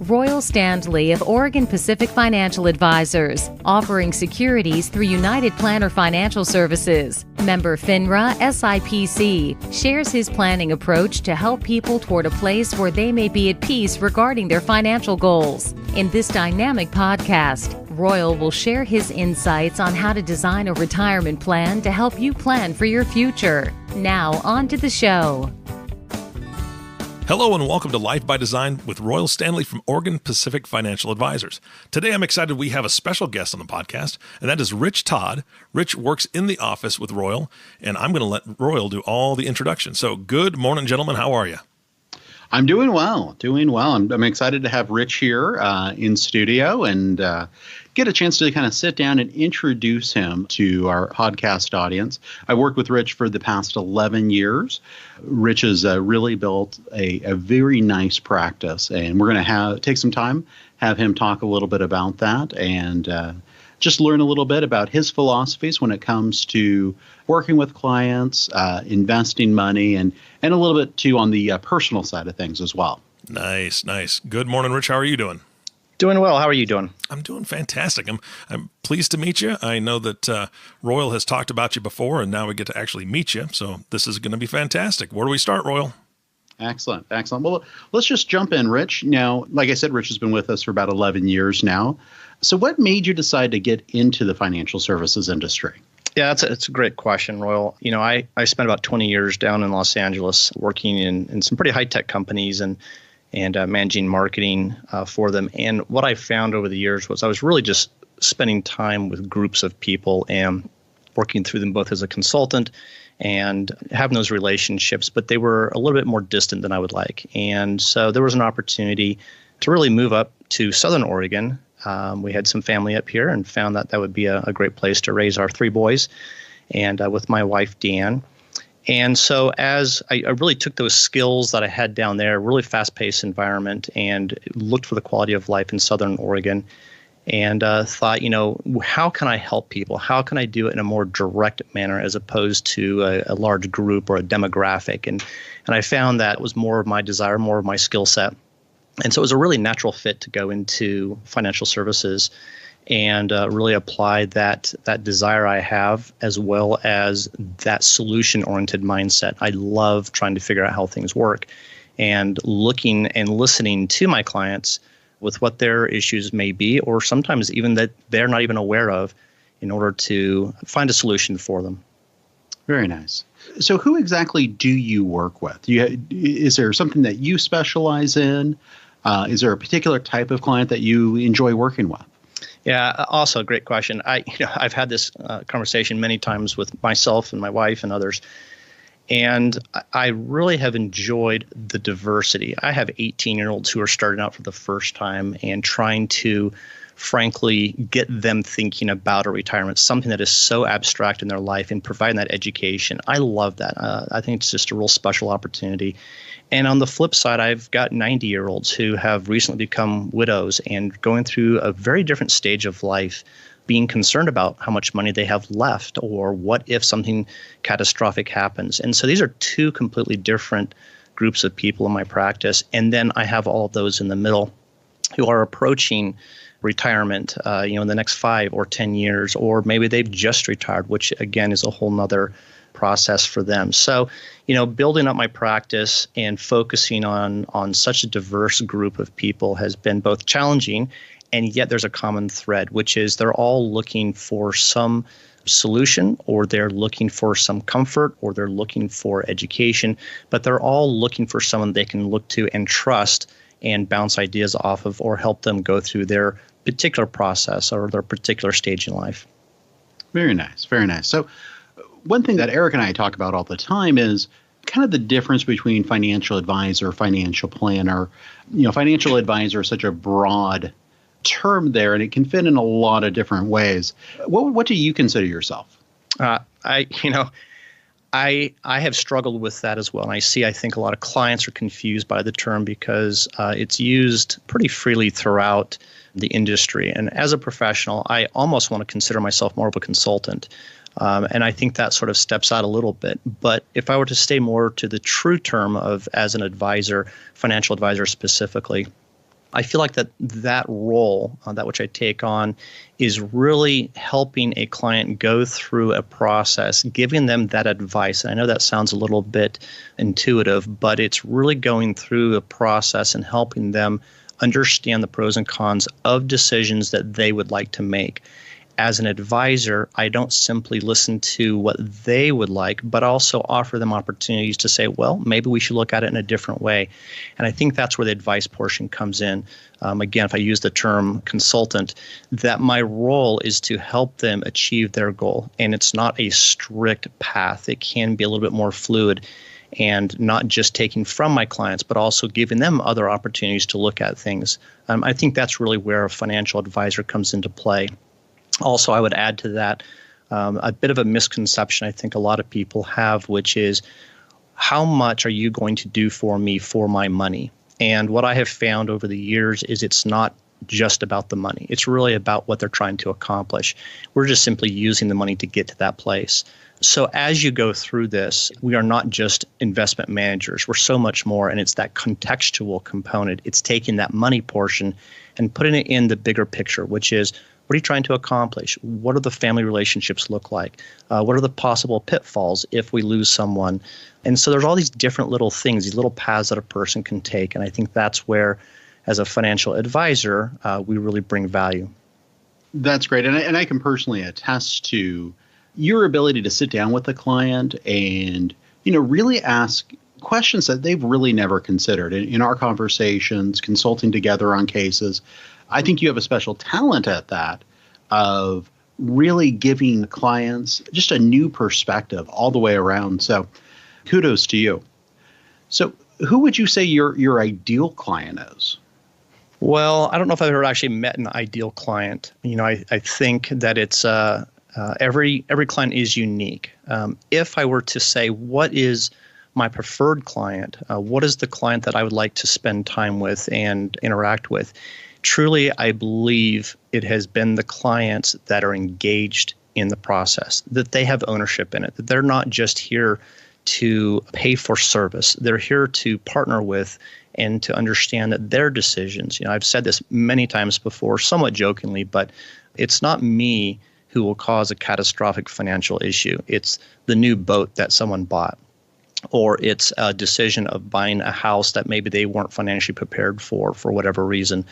Royal Standley of Oregon Pacific Financial Advisors, offering securities through United Planner Financial Services. Member FINRA SIPC shares his planning approach to help people toward a place where they may be at peace regarding their financial goals. In this dynamic podcast, Royal will share his insights on how to design a retirement plan to help you plan for your future. Now, on to the show. Hello and welcome to Life by Design with Royal Standley from Oregon Pacific Financial Advisors. Today I'm excited we have a special guest on the podcast, and that is Rich Todd. Rich works in the office with Royal, and I'm going to let Royal do all the introduction. So good morning, gentlemen. How are you? I'm doing well. I'm excited to have Rich here in studio and get a chance to kind of sit down and introduce him to our podcast audience. I've worked with Rich for the past 11 years. Rich has really built a very nice practice, and we're going to take some time, have him talk a little bit about that, and just learn a little bit about his philosophies when it comes to working with clients, investing money, and a little bit too on the personal side of things as well. Nice. Good morning, Rich. How are you doing? Doing well. How are you doing? I'm doing fantastic. I'm pleased to meet you. I know that Royal has talked about you before, and now we get to actually meet you. So this is going to be fantastic. Where do we start, Royal? Excellent. Well, let's just jump in, Rich. Now, like I said, Rich has been with us for about 11 years now. So what made you decide to get into the financial services industry? Yeah, it's a great question, Royal. You know, I spent about 20 years down in Los Angeles working in some pretty high-tech companies and managing marketing for them. And what I found over the years was I was really just spending time with groups of people and working through them both as a consultant and having those relationships, but they were a little bit more distant than I would like. And so there was an opportunity to really move up to Southern Oregon. We had some family up here and found that would be a great place to raise our three boys, and with my wife, Deanne. And so as I really took those skills that I had down there, really fast-paced environment, and looked for the quality of life in Southern Oregon, and thought, how can I help people? How can I do it in a more direct manner as opposed to a large group or a demographic? And I found that was more of my desire, more of my skill set. And so it was a really natural fit to go into financial services and really apply that desire I have, as well as that solution-oriented mindset. I love trying to figure out how things work and looking and listening to my clients with what their issues may be, or sometimes even that they're not even aware of, in order to find a solution for them. Very nice. So who exactly do you work with? Is there something that you specialize in? Is there a particular type of client that you enjoy working with? Yeah, also a great question. I've had this conversation many times with myself and my wife and others, and I really have enjoyed the diversity. I have 18-year-olds who are starting out for the first time and trying to, frankly, get them thinking about a retirement, something that is so abstract in their life, and providing that education. I love that. I think it's just a real special opportunity. And on the flip side, I've got 90-year-olds who have recently become widows and going through a very different stage of life, being concerned about how much money they have left, or what if something catastrophic happens. And so these are two completely different groups of people in my practice. And then I have all of those in the middle who are approaching retirement, in the next 5 or 10 years, or maybe they've just retired, which again is a whole nother process for them. So, building up my practice and focusing on such a diverse group of people has been both challenging, and yet there's a common thread, which is they're all looking for some solution, or they're looking for some comfort, or they're looking for education, but they're all looking for someone they can look to and trust and bounce ideas off of, or help them go through their particular process or their particular stage in life. Very nice. So one thing that Eric and I talk about all the time is kind of the difference between financial advisor, financial planner. Financial advisor is such a broad term there, and it can fit in a lot of different ways. What do you consider yourself? I have struggled with that as well. And I think a lot of clients are confused by the term because it's used pretty freely throughout the industry. And as a professional, I almost want to consider myself more of a consultant. And I think that sort of steps out a little bit. But if I were to stay more to the true term of as an advisor, financial advisor specifically, I feel like that role, that which I take on, is really helping a client go through a process, giving them that advice. And I know that sounds a little bit intuitive, but it's really going through a process and helping them understand the pros and cons of decisions that they would like to make. As an advisor, I don't simply listen to what they would like, but also offer them opportunities to say, well, maybe we should look at it in a different way. And I think that's where the advice portion comes in. Again, if I use the term consultant, that my role is to help them achieve their goal. And it's not a strict path. It can be a little bit more fluid and not just taking from my clients, but also giving them other opportunities to look at things. I think that's really where a financial advisor comes into play. Also, I would add to that a bit of a misconception I think a lot of people have, which is, how much are you going to do for me for my money? And what I have found over the years is it's not just about the money. It's really about what they're trying to accomplish. We're just simply using the money to get to that place. So as you go through this, we are not just investment managers. We're so much more, and it's that contextual component. It's taking that money portion and putting it in the bigger picture, which is, what are you trying to accomplish? What do the family relationships look like? What are the possible pitfalls if we lose someone? And so there's all these different little things, these little paths that a person can take. And I think that's where, as a financial advisor, we really bring value. That's great. And I can personally attest to your ability to sit down with the client and, really ask questions that they've really never considered. In our conversations, consulting together on cases, I think you have a special talent at that, of really giving clients just a new perspective all the way around. So kudos to you. So who would you say your ideal client is? Well, I don't know if I've ever actually met an ideal client. I think that it's every client is unique. If I were to say, what is my preferred client? What is the client that I would like to spend time with and interact with? Truly, I believe it has been the clients that are engaged in the process, that they have ownership in it, that they're not just here to pay for service. They're here to partner with and to understand that their decisions, I've said this many times before, somewhat jokingly, but it's not me who will cause a catastrophic financial issue. It's the new boat that someone bought, or it's a decision of buying a house that maybe they weren't financially prepared for whatever reason.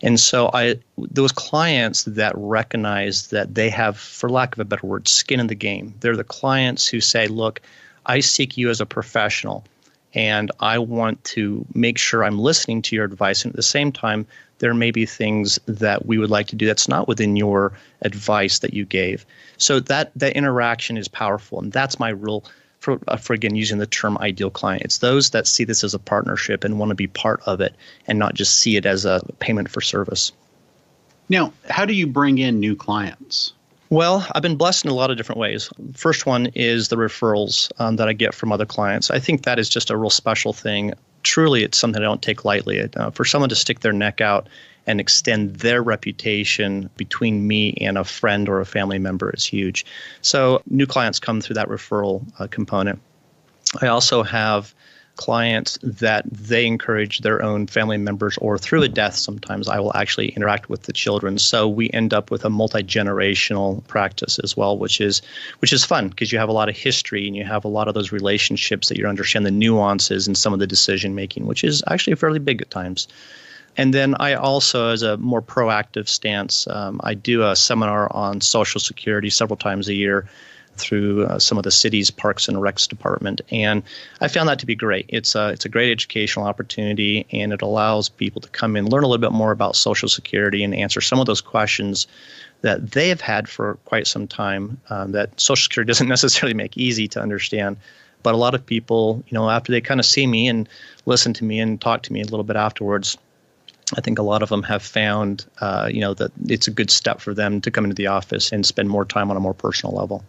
And so those clients that recognize that they have, for lack of a better word, skin in the game. They're the clients who say, look, I seek you as a professional, and I want to make sure I'm listening to your advice. And at the same time, there may be things that we would like to do that's not within your advice that you gave. So that interaction is powerful. And that's my real, for again, using the term ideal client. It's those that see this as a partnership and want to be part of it and not just see it as a payment for service. Now, how do you bring in new clients? Well, I've been blessed in a lot of different ways. First one is the referrals that I get from other clients. I think that is just a real special thing. Truly, it's something I don't take lightly. For someone to stick their neck out and extend their reputation between me and a friend or a family member is huge. So new clients come through that referral component. I also have clients that they encourage their own family members, or through a death, sometimes I will actually interact with the children. So we end up with a multi-generational practice as well, which is fun because you have a lot of history and you have a lot of those relationships that you understand the nuances and some of the decision making, which is actually fairly big at times. And then I also, as a more proactive stance, I do a seminar on Social Security several times a year through some of the city's Parks and Recs department. And I found that to be great. It's a great educational opportunity, and it allows people to come in, learn a little bit more about Social Security and answer some of those questions that they have had for quite some time that Social Security doesn't necessarily make easy to understand. But a lot of people, after they kind of see me and listen to me and talk to me a little bit afterwards, I think a lot of them have found, that it's a good step for them to come into the office and spend more time on a more personal level.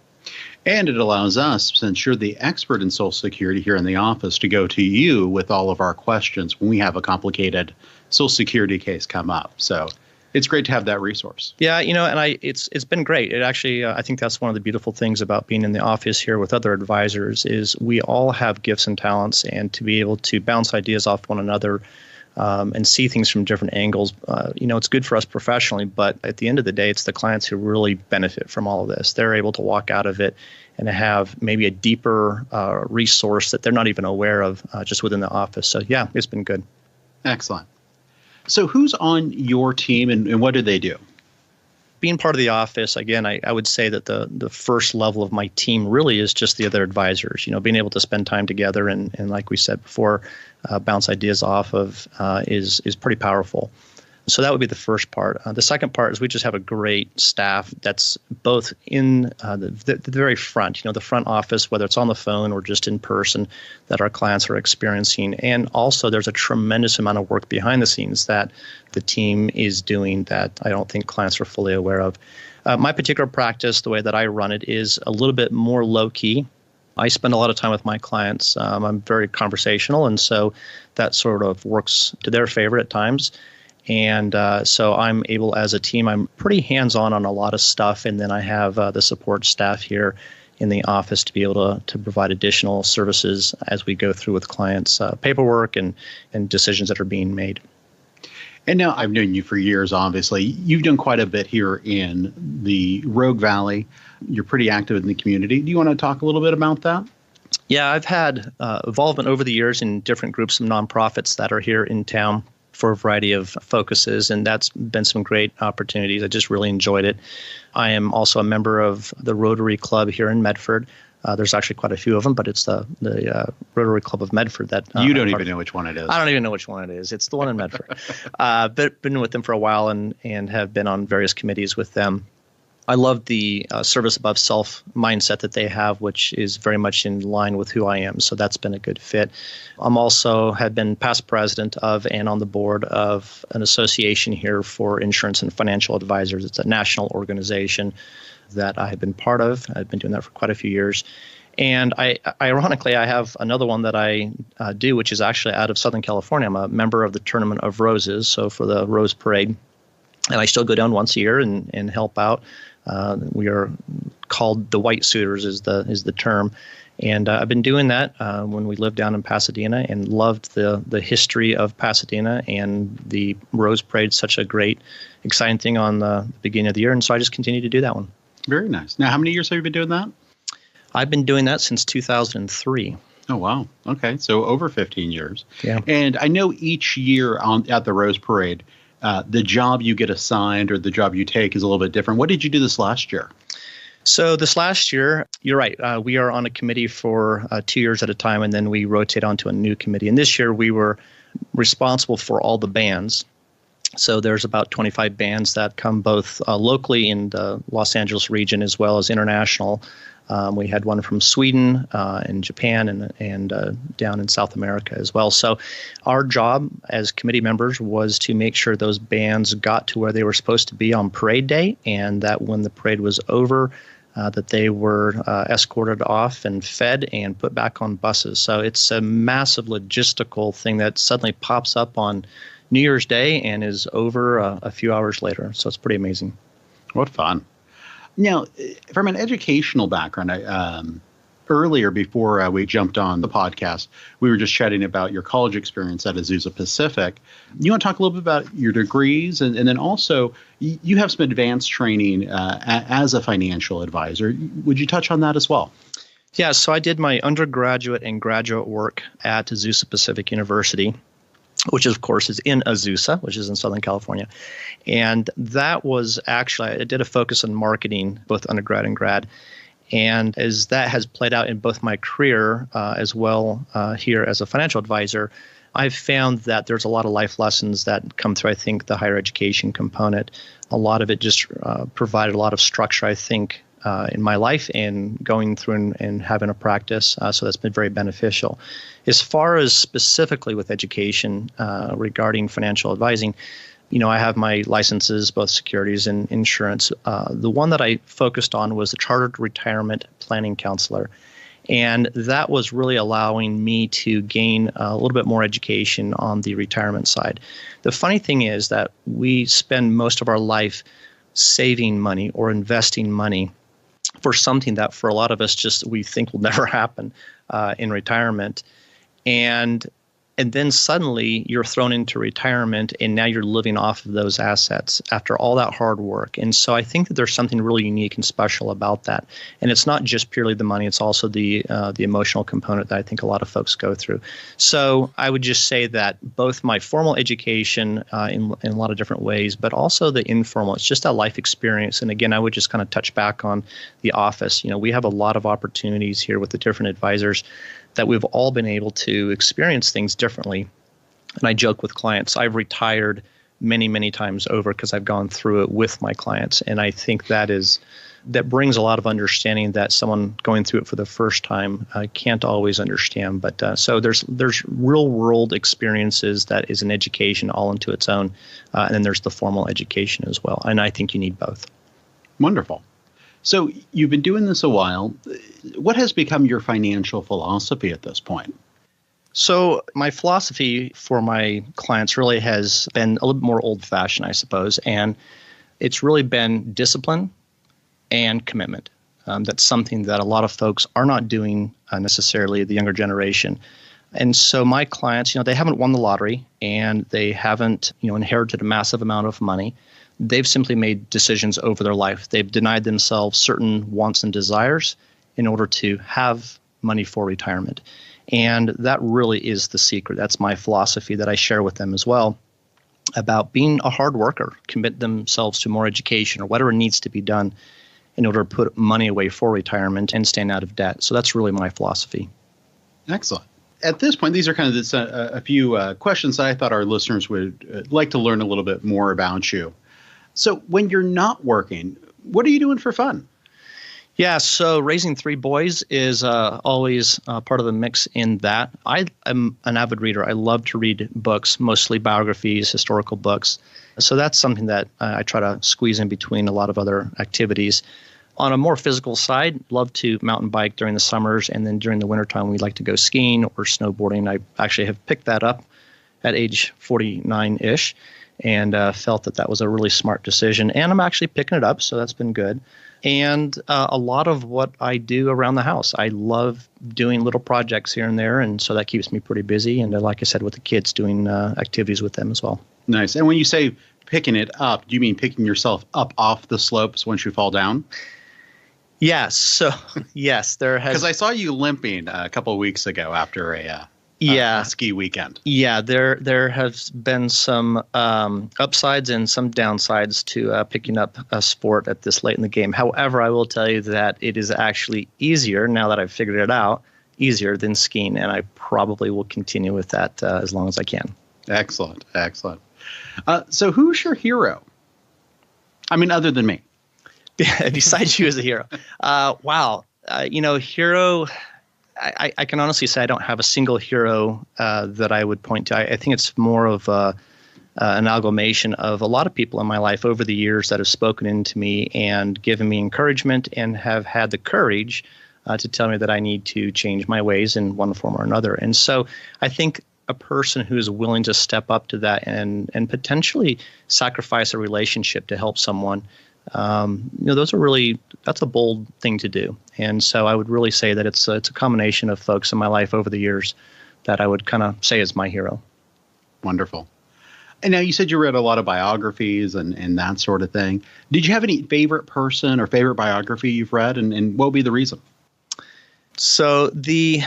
And it allows us, since you're the expert in Social Security here in the office, to go to you with all of our questions when we have a complicated Social Security case come up. So it's great to have that resource. Yeah, and it's been great. It actually, I think that's one of the beautiful things about being in the office here with other advisors is we all have gifts and talents, and to be able to bounce ideas off one another and see things from different angles. It's good for us professionally, but at the end of the day, it's the clients who really benefit from all of this. They're able to walk out of it and have maybe a deeper resource that they're not even aware of just within the office. So yeah, it's been good. Excellent. So who's on your team and what do they do? Being part of the office, again, I would say that the first level of my team really is just the other advisors. Being able to spend time together and like we said before, bounce ideas off of is pretty powerful. So that would be the first part. The second part is we just have a great staff that's both in the very front, the front office, whether it's on the phone or just in person, that our clients are experiencing. And also there's a tremendous amount of work behind the scenes that the team is doing that I don't think clients are fully aware of. My particular practice, the way that I run it, is a little bit more low-key. I spend a lot of time with my clients. I'm very conversational, and so that sort of works to their favor at times. And so I'm able, as a team, I'm pretty hands-on on a lot of stuff, and then I have the support staff here in the office to be able to provide additional services as we go through with clients' paperwork and decisions that are being made. And now I've known you for years, obviously. You've done quite a bit here in the Rogue Valley. You're pretty active in the community. Do you want to talk a little bit about that? Yeah, I've had involvement over the years in different groups of nonprofits that are here in town for a variety of focuses, and that's been some great opportunities. I just really enjoyed it. I am also a member of the Rotary Club here in Medford. There's actually quite a few of them, but it's the Rotary Club of Medford that you don't even know which one it is. I don't even know which one it is. It's the one in Medford. But been with them for a while and have been on various committees with them. I love the service above self mindset that they have, which is very much in line with who I am. So that's been a good fit. I'm also have been past president of and on the board of an association here for insurance and financial advisors. It's a national organization that I have been part of. I've been doing that for quite a few years. And ironically, I have another one that I do, which is actually out of Southern California. I'm a member of the Tournament of Roses, so for the Rose Parade. And I still go down once a year and help out. We are called the White Suitors is the term. And I've been doing that when we lived down in Pasadena and loved the history of Pasadena, and the Rose Parade, such a great, exciting thing on the beginning of the year. And so I just continue to do that one. Very nice. Now, how many years have you been doing that? I've been doing that since 2003. Oh, wow. Okay. So over 15 years. Yeah. And I know each year at the Rose Parade, the job you get assigned or the job you take is a little bit different. What did you do this last year? So this last year, you're right. We are on a committee for 2 years at a time, and then we rotate onto a new committee. And this year, we were responsible for all the bands. So there's about 25 bands that come both locally in the Los Angeles region as well as international. We had one from Sweden and Japan and down in South America as well. So our job as committee members was to make sure those bands got to where they were supposed to be on parade day, and that when the parade was over, that they were escorted off and fed and put back on buses. So it's a massive logistical thing that suddenly pops up on New Year's Day and is over a few hours later. So it's pretty amazing. What fun. Now, from an educational background, earlier before we jumped on the podcast, we were just chatting about your college experience at Azusa Pacific. You want to talk a little bit about your degrees, and then also you have some advanced training as a financial advisor. Would you touch on that as well? Yeah, so I did my undergraduate and graduate work at Azusa Pacific University, which of course is in Azusa, which is in Southern California. And that was actually, I did a focus on marketing, both undergrad and grad. And as that has played out in both my career as well here as a financial advisor, I've found that there's a lot of life lessons that come through, I think, the higher education component. A lot of it just provided a lot of structure, I think, in my life and going through and having a practice. So that's been very beneficial. As far as specifically with education regarding financial advising, I have my licenses, both securities and insurance. The one that I focused on was the Chartered Retirement Planning Counselor. And that was really allowing me to gain a little bit more education on the retirement side. The funny thing is that we spend most of our life saving money or investing money for something that for a lot of us just we think will never happen in retirement. And And then suddenly you're thrown into retirement, and now you're living off of those assets after all that hard work. And so I think that there's something really unique and special about that. And it's not just purely the money; it's also the emotional component that I think a lot of folks go through. So I would just say that both my formal education in a lot of different ways, but also the informal, it's just a life experience. And again, I would just kind of touch back on the office. We have a lot of opportunities here with the different advisors that we've all been able to experience things differently. And I joke with clients, I've retired many, many times over because I've gone through it with my clients. And I think that brings a lot of understanding that someone going through it for the first time can't always understand. But so there's real world experiences that is an education all into its own. And then there's the formal education as well. And I think you need both. Wonderful. So you've been doing this a while. What has become your financial philosophy at this point? So my philosophy for my clients really has been a little bit more old-fashioned, I suppose, and it's really been discipline and commitment. That's something that a lot of folks are not doing necessarily, the younger generation. And so my clients, they haven't won the lottery and they haven't, inherited a massive amount of money. They've simply made decisions over their life. They've denied themselves certain wants and desires in order to have money for retirement. And that really is the secret. That's my philosophy that I share with them as well about being a hard worker, commit themselves to more education or whatever needs to be done in order to put money away for retirement and staying out of debt. So that's really my philosophy. Excellent. At this point, these are kind of a few questions that I thought our listeners would like to learn a little bit more about you. So when you're not working, what are you doing for fun? Yeah, so raising 3 boys is always part of the mix in that. I am an avid reader. I love to read books, mostly biographies, historical books. So that's something that I try to squeeze in between a lot of other activities. On a more physical side, love to mountain bike during the summers, and then during the wintertime, we like to go skiing or snowboarding. I actually have picked that up at age 49-ish. And felt that was a really smart decision. And I'm actually picking it up, so that's been good. And a lot of what I do around the house, I love doing little projects here and there, and so that keeps me pretty busy. And like I said, with the kids, doing activities with them as well. Nice. And when you say picking it up, do you mean picking yourself up off the slopes once you fall down? Yes. So, yes, there has. Because I saw you limping a couple of weeks ago after a ski weekend. Yeah, there has been some upsides and some downsides to picking up a sport at this late in the game. However, I will tell you that it is actually easier, now that I've figured it out, easier than skiing, and I probably will continue with that as long as I can. Excellent. So who's your hero? I mean, other than me. Besides you as a hero. Wow. Hero... I can honestly say I don't have a single hero that I would point to. I think it's more of an amalgamation of a lot of people in my life over the years that have spoken into me and given me encouragement and have had the courage to tell me that I need to change my ways in one form or another. And so I think a person who is willing to step up to that and potentially sacrifice a relationship to help someone, that's a bold thing to do. And so I would really say that it's a combination of folks in my life over the years that I would kind of say is my hero. Wonderful. And now you said you read a lot of biographies and that sort of thing. Did you have any favorite person or favorite biography you've read, and what would be the reason? So a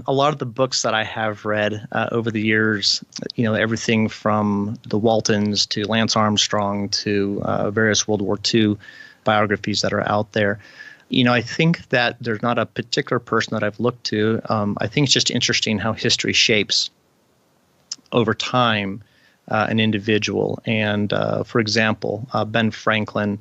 lot of the books that I have read over the years, everything from the Waltons to Lance Armstrong to various World War II biographies that are out there. I think that there's not a particular person that I've looked to. I think it's just interesting how history shapes over time an individual. And for example, Ben Franklin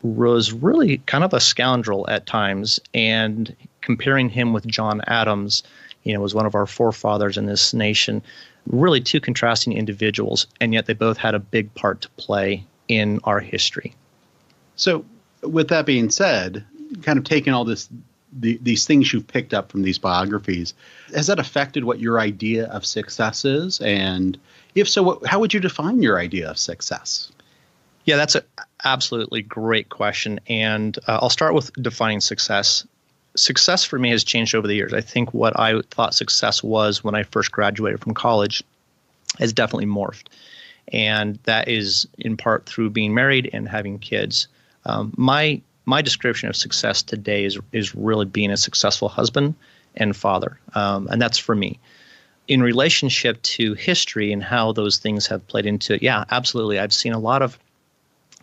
was really kind of a scoundrel at times, and comparing him with John Adams, was one of our forefathers in this nation, really two contrasting individuals, and yet they both had a big part to play in our history. So with that being said, kind of taking all these things you've picked up from these biographies, has that affected what your idea of success is? And if so, how would you define your idea of success? Yeah, that's an absolutely great question. And I'll start with defining success. success for me has changed over the years. I think what I thought success was when I first graduated from college has definitely morphed. And that is in part through being married and having kids. My description of success today is really being a successful husband and father. And that's for me. In relationship to history and how those things have played into it, yeah, absolutely. I've seen a lot of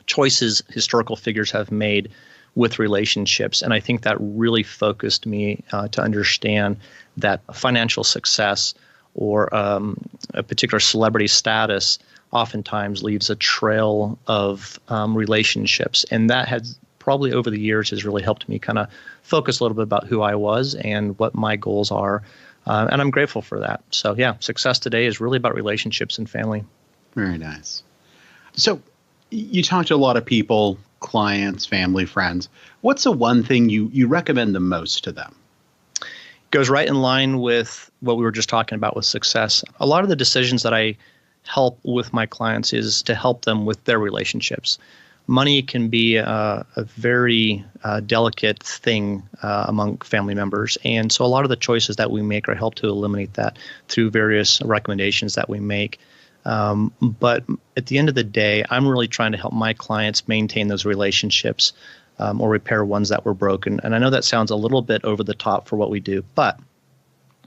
choices historical figures have made with relationships. And I think that really focused me to understand that financial success or a particular celebrity status oftentimes leaves a trail of relationships. And that has probably over the years has really helped me kind of focus a little bit about who I was and what my goals are. And I'm grateful for that. So yeah, success today is really about relationships and family. Very nice. So you talk to a lot of people, clients, family, friends. What's the one thing you recommend the most to them? Goes right in line with what we were just talking about with success. A lot of the decisions that I help with my clients is to help them with their relationships. Money can be a very delicate thing among family members. And so a lot of the choices that we make are help to eliminate that through various recommendations that we make. But at the end of the day, I'm really trying to help my clients maintain those relationships or repair ones that were broken. And I know that sounds a little bit over the top for what we do, but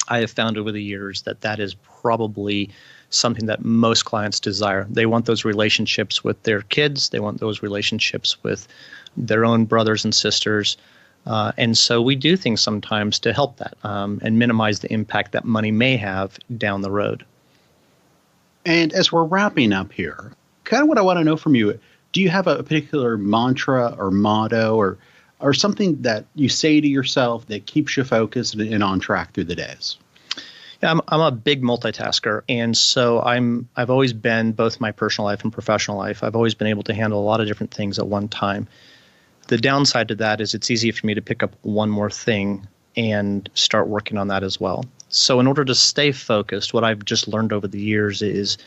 I have found over the years that that is probably something that most clients desire. They want those relationships with their kids. They want those relationships with their own brothers and sisters. And so we do things sometimes to help that and minimize the impact that money may have down the road. And as we're wrapping up here, kind of what I want to know from you, do you have a particular mantra or motto or something that you say to yourself that keeps you focused and on track through the days? Yeah, I'm a big multitasker, and so I've always been both my personal life and professional life. I've always been able to handle a lot of different things at one time. The downside to that is it's easy for me to pick up one more thing and start working on that as well. So in order to stay focused, what I've just learned over the years is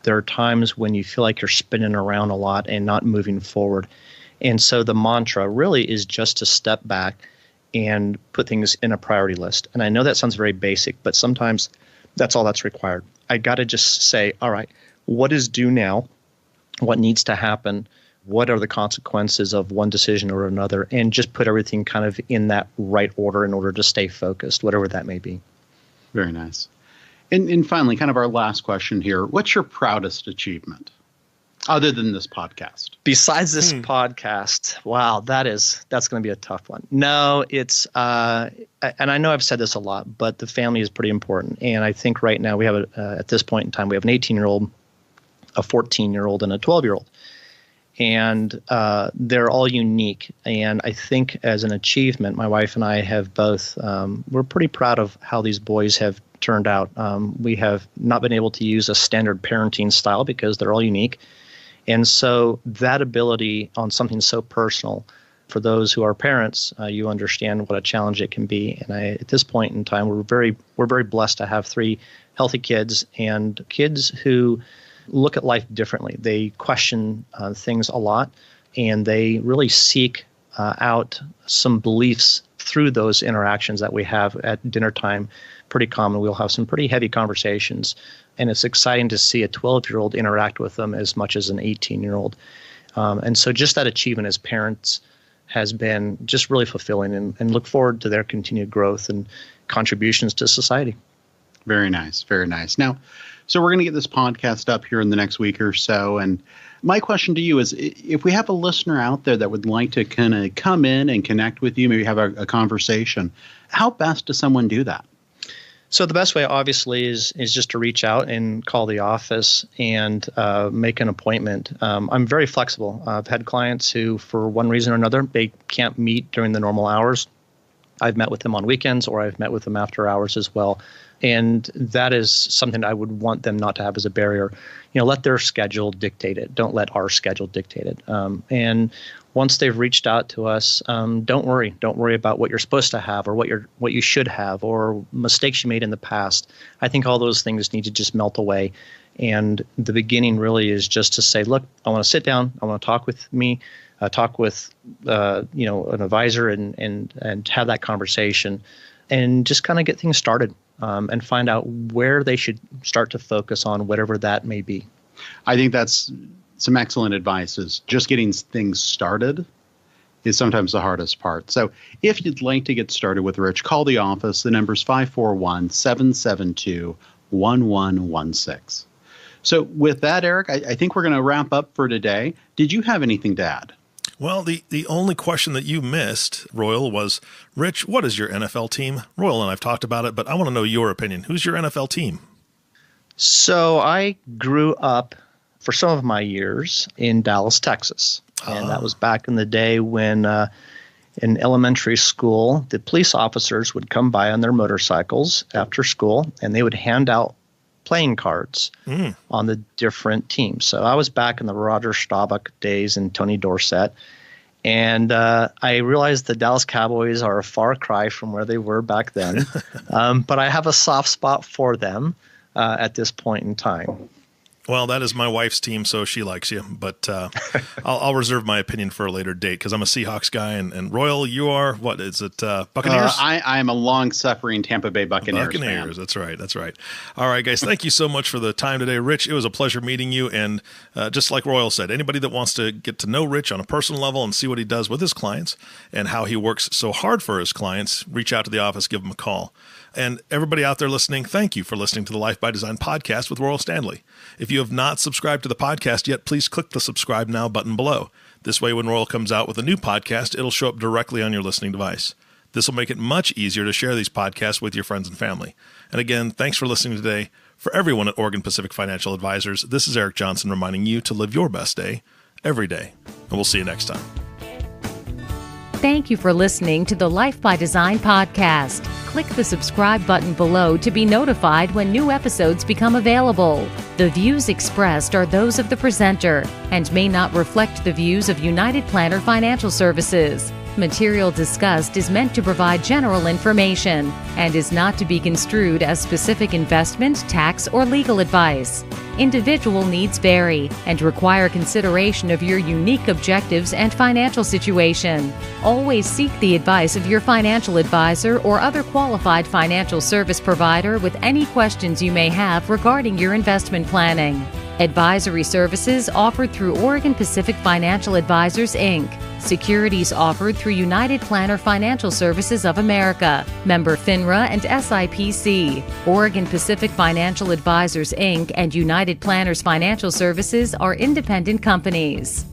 there are times when you feel like you're spinning around a lot and not moving forward. And so the mantra really is just to step back and put things in a priority list. And I know that sounds very basic, but sometimes that's all that's required. I got to just say, all right, what is due now? What needs to happen? What are the consequences of one decision or another? And just put everything kind of in that right order in order to stay focused, whatever that may be. Very nice. And finally, kind of our last question here. What's your proudest achievement other than this podcast? Besides this podcast, wow, that's going to be a tough one. No, it's, and I know I've said this a lot, but the family is pretty important. And I think right now we have, at this point in time, we have an 18-year-old, a 14-year-old, and a 12-year-old. And they're all unique. And I think as an achievement, my wife and I have both, we're pretty proud of how these boys have turned out. We have not been able to use a standard parenting style because they're all unique. And so that ability on something so personal, for those who are parents, you understand what a challenge it can be. And at this point in time, we're very blessed to have 3 healthy kids and kids who look at life differently. They question things a lot, and they really seek out some beliefs through those interactions that we have at dinner time. Pretty common. We'll have some pretty heavy conversations, and it's exciting to see a 12-year-old interact with them as much as an 18-year-old. And so just that achievement as parents has been just really fulfilling, and look forward to their continued growth and contributions to society. Very nice. Very nice. Now, so we're going to get this podcast up here in the next week or so. And my question to you is, if we have a listener out there that would like to kind of come in and connect with you, maybe have a conversation, how best does someone do that? So the best way, obviously, is just to reach out and call the office and make an appointment. I'm very flexible. I've had clients who, for one reason or another, they can't meet during the normal hours. I've met with them on weekends, or I've met with them after hours as well. And that is something I would want them not to have as a barrier. You know, let their schedule dictate it. Don't let our schedule dictate it. And once they've reached out to us, don't worry. Don't worry about what you're supposed to have or what you should have or mistakes you made in the past. I think all those things need to just melt away. And the beginning really is just to say, look, I want to sit down. I want to talk with me. talk with an advisor and have that conversation and just kind of get things started and find out where they should start to focus on, whatever that may be. I think that's some excellent advice. Is just getting things started is sometimes the hardest part. So if you'd like to get started with Rich, call the office. The number's 541-772-1116. So with that, Eric, I think we're going to wrap up for today. Did you have anything to add? Well, the only question that you missed, Royal, was, Rich, what is your NFL team? Royal and I've talked about it, but I want to know your opinion. Who's your NFL team? So I grew up for some of my years in Dallas, Texas. And that was back in the day when in elementary school, the police officers would come by on their motorcycles after school, and they would hand out playing cards on the different teams. So I was back in the Roger Staubach days and Tony Dorsett. And I realized the Dallas Cowboys are a far cry from where they were back then. But I have a soft spot for them at this point in time. Well, that is my wife's team, so she likes you. But I'll reserve my opinion for a later date because I'm a Seahawks guy. And Royal, you are, what is it, Buccaneers? I am a long-suffering Tampa Bay Buccaneers fan. That's right. All right, guys, thank you so much for the time today. Rich, it was a pleasure meeting you. And just like Royal said, anybody that wants to get to know Rich on a personal level and see what he does with his clients and how he works so hard for his clients, reach out to the office, give him a call. And everybody out there listening, thank you for listening to the Life by Design podcast with Royal Standley. If you have not subscribed to the podcast yet, please click the subscribe now button below. This way, when Royal comes out with a new podcast, it'll show up directly on your listening device. This will make it much easier to share these podcasts with your friends and family. And again, thanks for listening today. For everyone at Oregon Pacific Financial Advisors, this is Eric Johnson reminding you to live your best day every day. And we'll see you next time. Thank you for listening to the Life by Design podcast. Click the subscribe button below to be notified when new episodes become available. The views expressed are those of the presenter and may not reflect the views of United Planner Financial Services. Material discussed is meant to provide general information and is not to be construed as specific investment, tax, or legal advice. Individual needs vary and require consideration of your unique objectives and financial situation. Always seek the advice of your financial advisor or other qualified financial service provider with any questions you may have regarding your investment planning. Advisory services offered through Oregon Pacific Financial Advisors, Inc. Securities offered through United Planner Financial Services of America, member FINRA and SIPC. Oregon Pacific Financial Advisors, Inc. and United Planners Financial Services are independent companies.